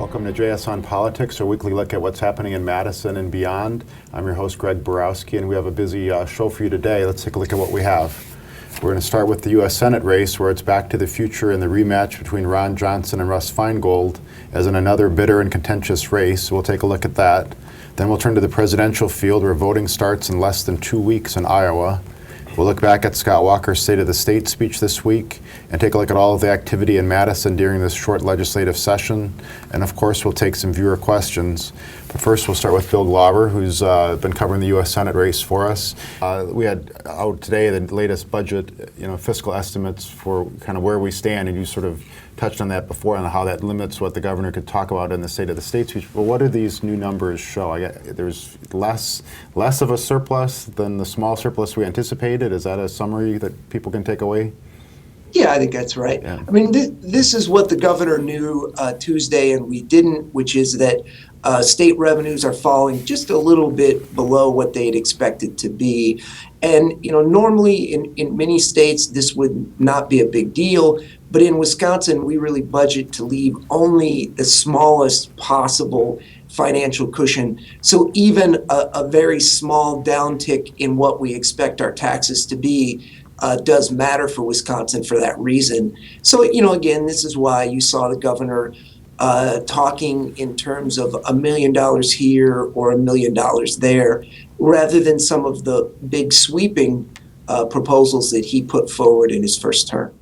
Welcome to JS on Politics, a weekly look at what's happening in Madison and beyond. I'm your host, Greg Borowski, and we have a busy show for you today. Let's take a look at what we have. We're going to start with the U.S. Senate race, where it's back to the future in the rematch between Ron Johnson and Russ Feingold, as in another bitter and contentious race. So we'll take a look at that. Then we'll turn to the presidential field, where voting starts in less than 2 weeks in Iowa. We'll look back at Scott Walker's State of the State speech this week and take a look at all of the activity in Madison during this short legislative session. And of course, we'll take some viewer questions. But first, we'll start with Bill Glauber, who's been covering the U.S. Senate race for us. We had out today the latest budget, fiscal estimates for kind of where we stand, and you sort of touched on that before, on how that limits what the governor could talk about in the State of the State speech. But what do these new numbers show? There's less of a surplus than the small surplus we anticipated. Is that a summary that people can take away? Yeah, I think that's right. Yeah. I mean, this is what the governor knew Tuesday, and we didn't, which is that state revenues are falling just a little bit below what they'd expected to be. And, normally in many states, this would not be a big deal. But in Wisconsin, we really budget to leave only the smallest possible financial cushion. So even a very small downtick in what we expect our taxes to be does matter for Wisconsin for that reason. So, again, this is why you saw the governor talking in terms of $1 million here or $1 million there, rather than some of the big sweeping proposals that he put forward in his first term.